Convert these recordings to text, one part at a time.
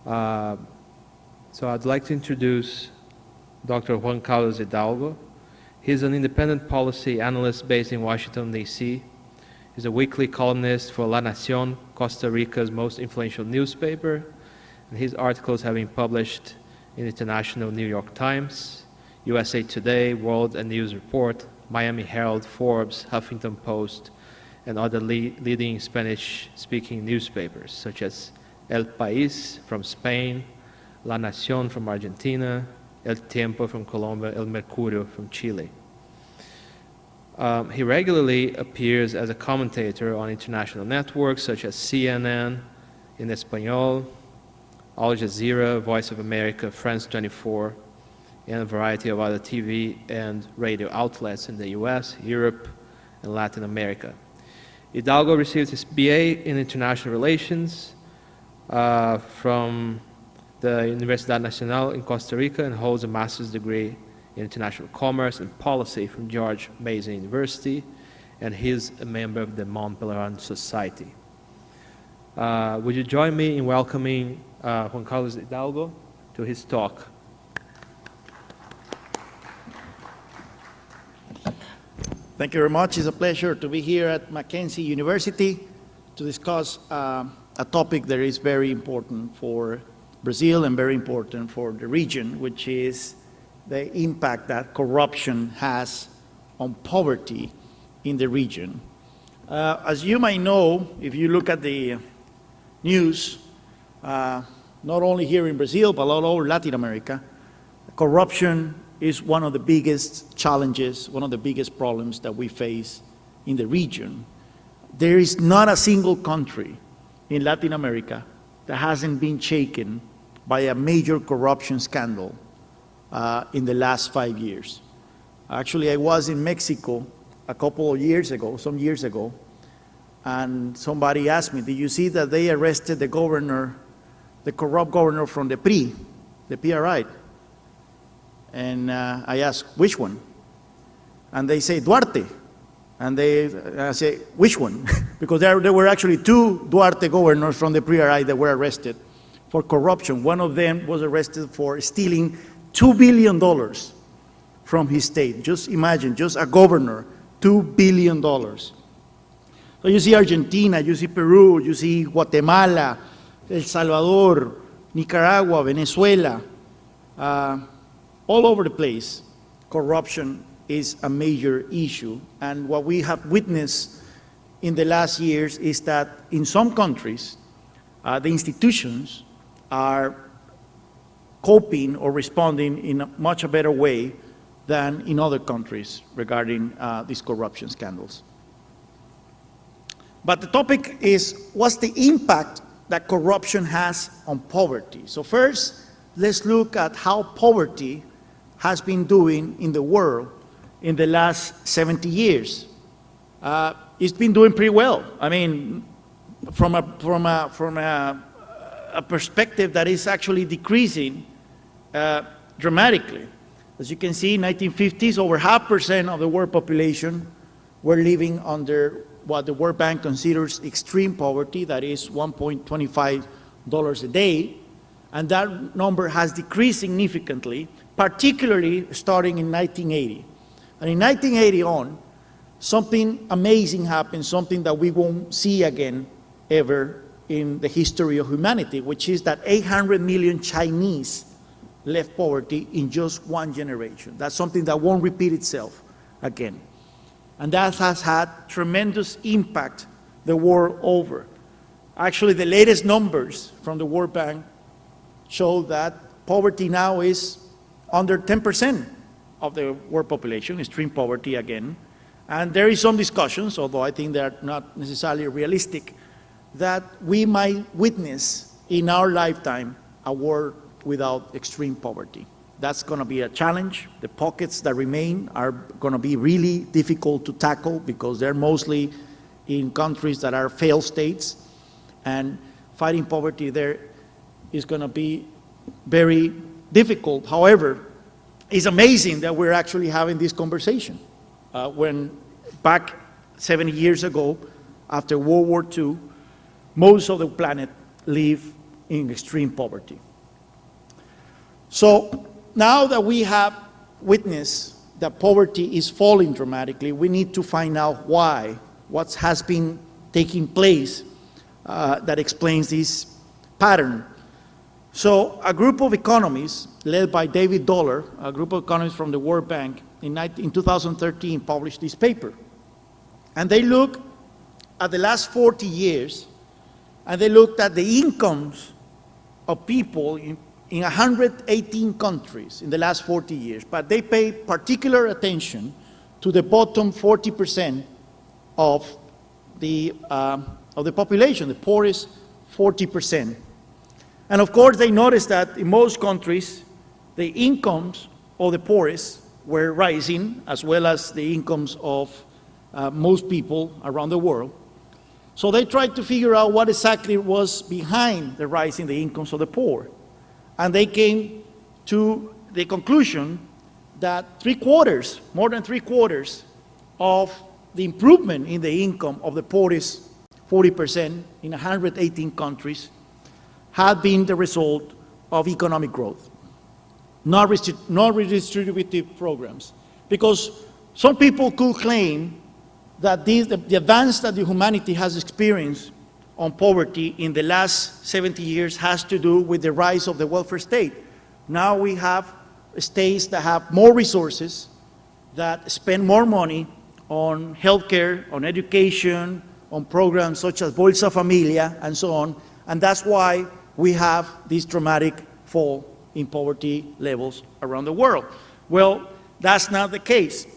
So I'd like to introduce Dr. Juan Hidalgo. He's an independent policy analyst based in Washington, D.C. He's a weekly columnist for La Nación, Costa Rica's most influential newspaper, and his articles have been published in the International New York Times, USA Today, World and News Report, Miami Herald, Forbes, Huffington Post, and other leading Spanish-speaking newspapers, such as El País from Spain, La Nación from Argentina, El Tiempo from Colombia, El Mercurio from Chile. He regularly appears as a commentator on international networks such as CNN in Espanol, Al Jazeera, Voice of America, France 24, and a variety of other TV and radio outlets in the US, Europe, and Latin America. Hidalgo received his BA in International Relations from the Universidad Nacional in Costa Rica and holds a master's degree in International Commerce and Policy from George Mason University, and he's a member of the Mont Pelerin Society. Would you join me in welcoming Juan Carlos Hidalgo to his talk? Thank you very much. It's a pleasure to be here at Mackenzie University to discuss a topic that is very important for Brazil and very important for the region, which is the impact that corruption has on poverty in the region. As you might know, if you look at the news, not only here in Brazil, but all over Latin America, corruption is one of the biggest challenges, one of the biggest problems that we face in the region. There is not a single country in Latin America that hasn't been shaken by a major corruption scandal in the last 5 years. Actually, I was in Mexico a couple of years ago, some years ago, and somebody asked me, did you see that they arrested the governor, the corrupt governor from the PRI? And I asked, which one? And they say, Duarte. And I say, which one? Because there were actually two Duarte governors from the PRI that were arrested for corruption. One of them was arrested for stealing $2 billion from his state. Just imagine, just a governor, $2 billion. So you see Argentina, you see Peru, you see Guatemala, El Salvador, Nicaragua, Venezuela, all over the place, corruption is a major issue. And what we have witnessed in the last years is that in some countries, the institutions are coping or responding in a much better way than in other countries regarding these corruption scandals. But the topic is, what's the impact that corruption has on poverty? So first, let's look at how poverty has been doing in the world in the last 70 years. It's been doing pretty well. I mean, from a perspective that is actually decreasing dramatically. As you can see, in 1950s, over 0.5% of the world population were living under what the World Bank considers extreme poverty, that is $1.25 a day, and that number has decreased significantly, particularly starting in 1980. And in 1980 on, something amazing happened, something that we won't see again ever in the history of humanity, which is that 800 million Chinese left poverty in just one generation. That's something that won't repeat itself again. And that has had tremendous impact the world over. Actually, the latest numbers from the World Bank show that poverty now is under 10% of the world population, extreme poverty again. And there is some discussions, although I think they're not necessarily realistic, that we might witness in our lifetime a world without extreme poverty. That's going to be a challenge. The pockets that remain are going to be really difficult to tackle because they're mostly in countries that are failed states, and fighting poverty there is going to be very difficult. However, it's amazing that we're actually having this conversation. When back 70 years ago, after World War II, most of the planet lived in extreme poverty. So now that we have witnessed that poverty is falling dramatically, we need to find out why, what has been taking place that explains this pattern. So a group of economists led by David Dollar, a group of economists from the World Bank, in 2013 published this paper. And they looked at the last 40 years, and they looked at the incomes of people in 118 countries in the last 40 years. But they pay particular attention to the bottom 40% of the population, the poorest 40%. And of course, they noticed that in most countries, the incomes of the poorest were rising, as well as the incomes of most people around the world. So they tried to figure out what exactly was behind the rise in the incomes of the poor. And they came to the conclusion that more than three quarters of the improvement in the income of the poorest 40% in 118 countries had been the result of economic growth, not redistributive programs. Because some people could claim that the advance that the humanity has experienced on poverty in the last 70 years has to do with the rise of the welfare state. Now we have states that have more resources, that spend more money on healthcare, on education, on programs such as Bolsa Familia, and so on, and that's why we have this dramatic fall in poverty levels around the world. Well, that's not the case.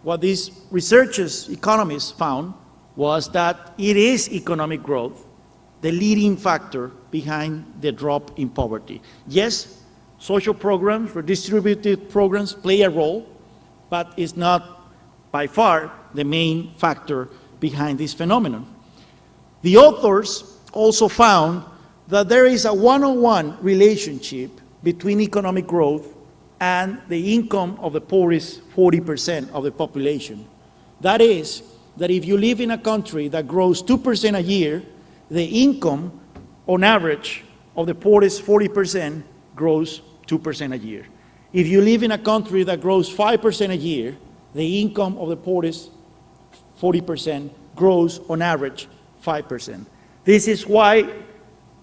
What these researchers, economists, found was that it is economic growth, the leading factor behind the drop in poverty. Yes, social programs, redistributive programs play a role, but it's not by far the main factor behind this phenomenon. The authors also found that there is a one-on-one relationship between economic growth and the income of the poorest 40% of the population. That is, that if you live in a country that grows 2% a year, the income on average of the poorest 40% grows 2% a year. If you live in a country that grows 5% a year, the income of the poorest 40% grows on average 5%. This is why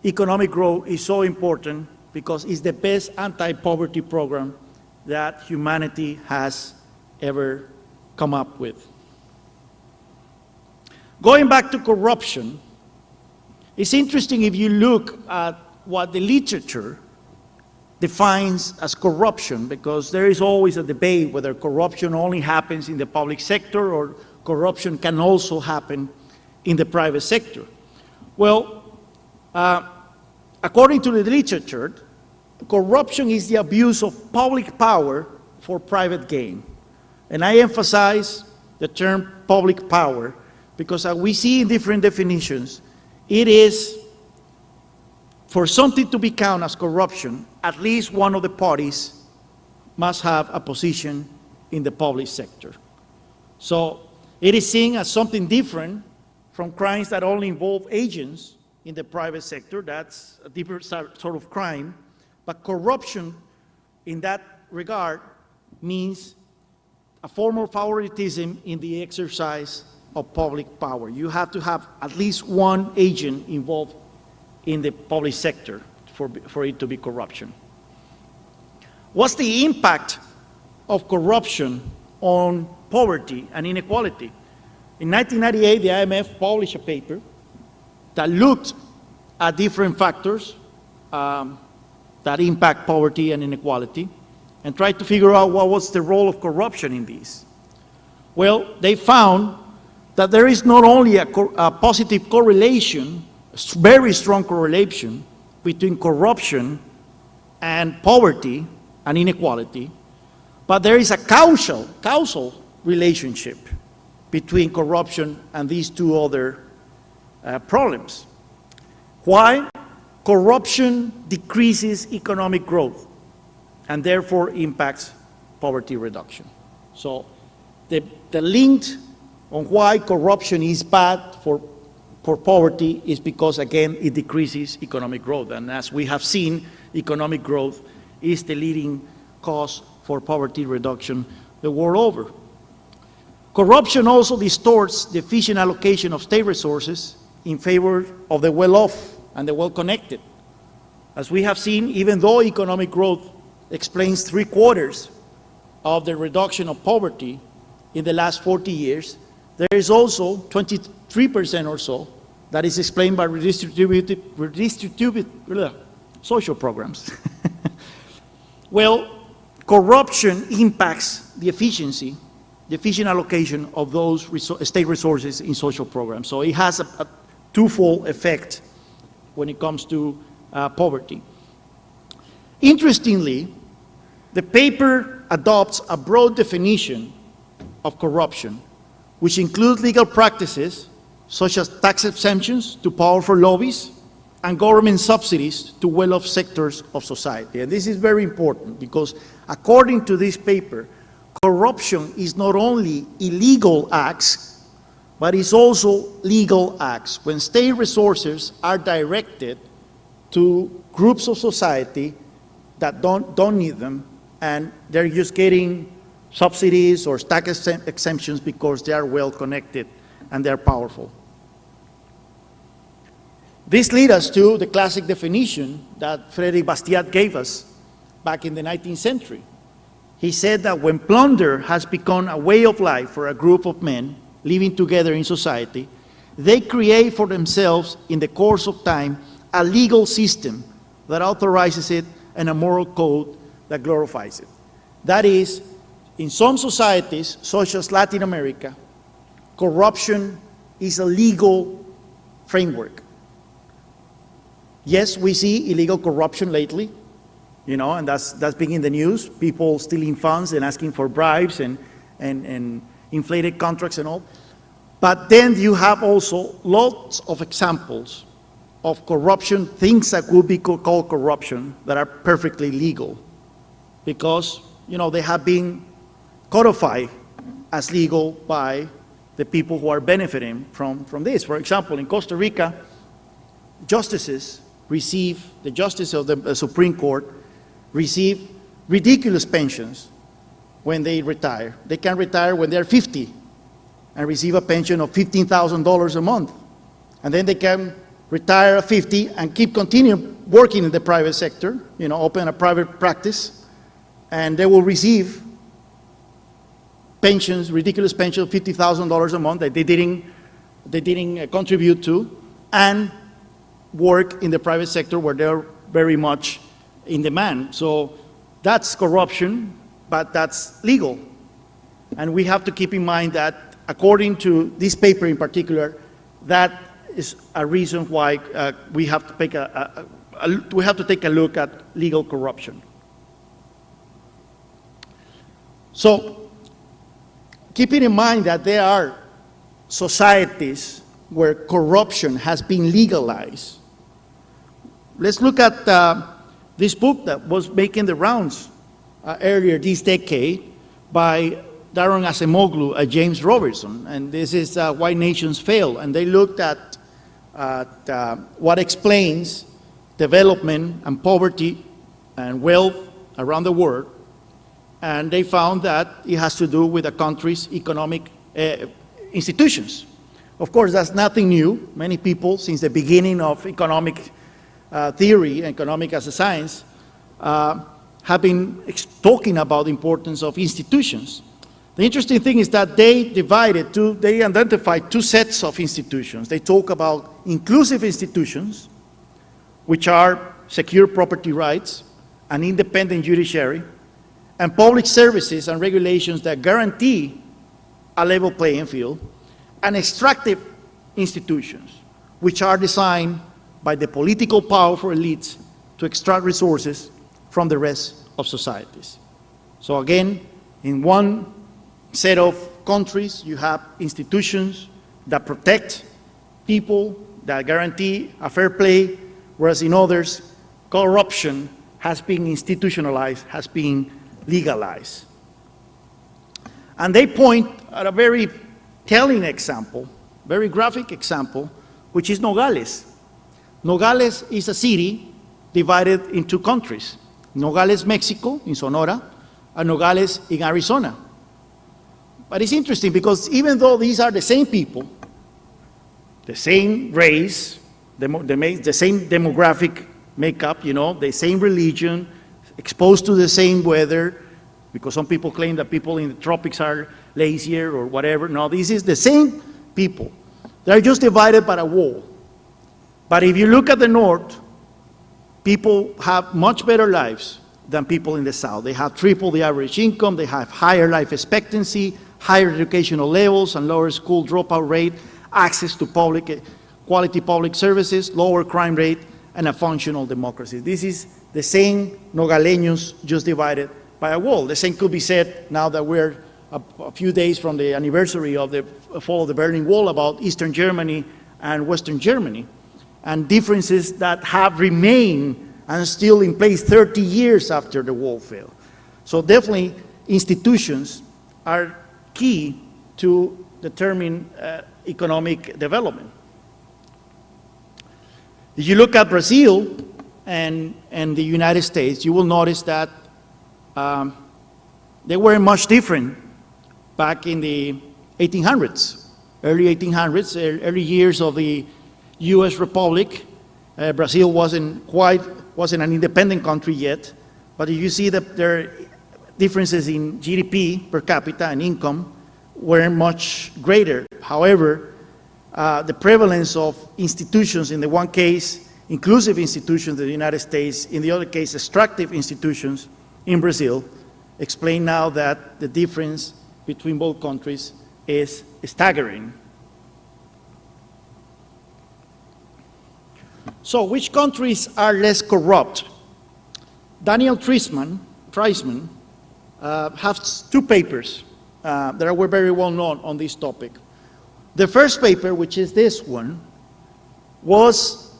economic growth is so important, because it's the best anti-poverty program that humanity has ever come up with. Going back to corruption, it's interesting if you look at what the literature defines as corruption, because there is always a debate whether corruption only happens in the public sector or corruption can also happen in the private sector. Well, according to the literature, corruption is the abuse of public power for private gain. And I emphasize the term public power because as we see in different definitions, it is for something to be counted as corruption, at least one of the parties must have a position in the public sector. So it is seen as something different from crimes that only involve agents in the private sector. That's a different sort of crime. But corruption in that regard means a form of favoritism in the exercise of public power. You have to have at least one agent involved in the public sector for it to be corruption. What's the impact of corruption on poverty and inequality? In 1998, the IMF published a paper that looked at different factors that impact poverty and inequality and tried to figure out what was the role of corruption in these. Well, they found that there is not only a positive correlation, a very strong correlation between corruption and poverty and inequality, but there is a causal relationship between corruption and these two other problems. Why? Corruption decreases economic growth and therefore impacts poverty reduction. So the link on why corruption is bad for for poverty is because, again, it decreases economic growth. And as we have seen, economic growth is the leading cause for poverty reduction the world over. Corruption also distorts the efficient allocation of state resources in favor of the well-off and the well-connected. As we have seen, even though economic growth explains 3/4 of the reduction of poverty in the last 40 years, there is also 23% or so that is explained by redistributive social programs. Well, corruption impacts the efficient allocation of those state resources in social programs. So it has a twofold effect when it comes to poverty. Interestingly, the paper adopts a broad definition of corruption, which includes legal practices such as tax exemptions to powerful lobbies and government subsidies to well-off sectors of society. And this is very important because according to this paper, corruption is not only illegal acts, but it's also legal acts. When state resources are directed to groups of society that don't need them, and they're just getting subsidies or tax exemptions because they are well connected and they're powerful. This leads us to the classic definition that Frederick Bastiat gave us back in the 19th century. He said that when plunder has become a way of life for a group of men living together in society, they create for themselves in the course of time a legal system that authorizes it and a moral code that glorifies it. That is, in some societies, such as Latin America, corruption is a legal framework. Yes, we see illegal corruption lately, you know, and that's been in the news, people stealing funds and asking for bribes and inflated contracts and all. But then you have also lots of examples of corruption, things that would be called corruption, that are perfectly legal because, you know, they have been codified as legal by the people who are benefiting from this. For example, in Costa Rica, justices receive, the justice of the Supreme Court receive ridiculous pensions when they retire. They can retire when they're 50 and receive a pension of $15,000 a month. And then they can retire at 50 and continue working in the private sector, you know, open a private practice, and they will receive pensions, ridiculous pensions of $50,000 a month that they didn't contribute to, and work in the private sector where they're very much in demand. So that's corruption, but that's legal. And we have to keep in mind that according to this paper in particular, that is a reason why we have to take a look at legal corruption. So keeping in mind that there are societies where corruption has been legalized, let's look at this book that was making the rounds earlier this decade by Daron Acemoglu and James Robertson, and this is Why Nations Fail, and they looked at what explains development and poverty and wealth around the world, and they found that it has to do with a country's economic institutions. Of course, that's nothing new. Many people, since the beginning of economic theory, economic as a science, have been talking about the importance of institutions. The interesting thing is that they identified two sets of institutions. They talk about inclusive institutions, which are secure property rights, an independent judiciary, and public services and regulations that guarantee a level playing field, and extractive institutions, which are designed by the political powerful elites to extract resources from the rest of societies. So again, in one set of countries, you have institutions that protect people, that guarantee a fair play, whereas in others, corruption has been institutionalized, has been legalized. And they point at a very telling example, very graphic example, which is Nogales. Nogales is a city divided in two countries. Nogales, Mexico, in Sonora, and Nogales in Arizona. But it's interesting because even though these are the same people, the same race, the same demographic makeup, you know, the same religion, exposed to the same weather, because some people claim that people in the tropics are lazier or whatever. No, this is the same people. They're just divided by a wall. But if you look at the north, people have much better lives than people in the south. They have triple the average income, they have higher life expectancy, higher educational levels and lower school dropout rate, access to quality public services, lower crime rate, and a functional democracy. This is the same Nogaleños just divided by a wall. The same could be said now that we're a few days from the anniversary of the fall of the Berlin Wall about Eastern Germany and Western Germany, and differences that have remained and still in place 30 years after the wall fell. So definitely institutions are key to determine economic development. If you look at Brazil and the United States, you will notice that they were much different back in the 1800s, early 1800s, early years of the U.S. Republic. Brazil wasn't an independent country yet, but you see that their differences in GDP per capita and income were much greater. However, the prevalence of institutions, in the one case, inclusive institutions in the United States, in the other case, extractive institutions in Brazil, explain now that the difference between both countries is staggering. So, which countries are less corrupt? Daniel Treisman has two papers that were very well known on this topic. The first paper, which is this one, was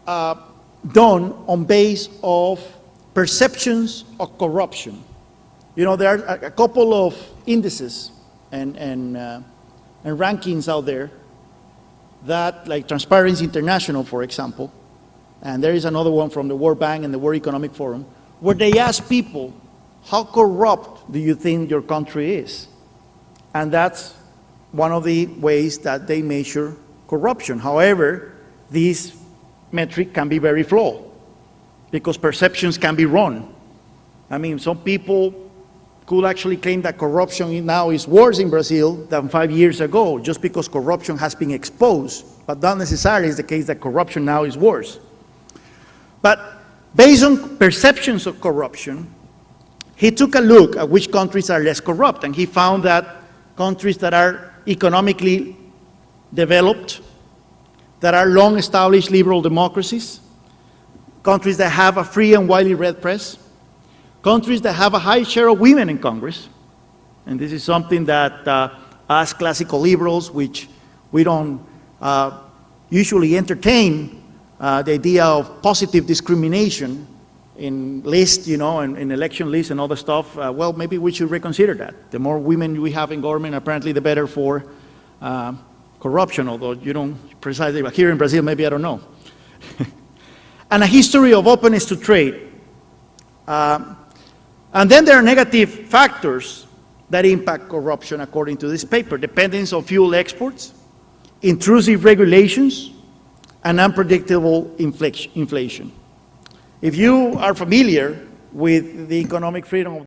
done on base of perceptions of corruption. You know, there are a couple of indices and rankings out there that, like Transparency International, for example, and there is another one from the World Bank and the World Economic Forum, where they ask people, how corrupt do you think your country is? And that's one of the ways that they measure corruption. However, this metric can be very flawed because perceptions can be wrong. I mean, some people could actually claim that corruption now is worse in Brazil than 5 years ago, just because corruption has been exposed, but not necessarily is the case that corruption now is worse. But based on perceptions of corruption, he took a look at which countries are less corrupt, and he found that countries that are economically developed, that are long-established liberal democracies, countries that have a free and widely read press, countries that have a high share of women in Congress, and this is something that us classical liberals, which we don't usually entertain the idea of positive discrimination in lists, you know, in election lists and other stuff, well, maybe we should reconsider that. The more women we have in government, apparently the better for corruption, although you don't precisely, but here in Brazil, maybe I don't know. And a history of openness to trade. And then there are negative factors that impact corruption according to this paper: dependence on fuel exports, intrusive regulations, and unpredictable inflation. If you are familiar with the economic freedom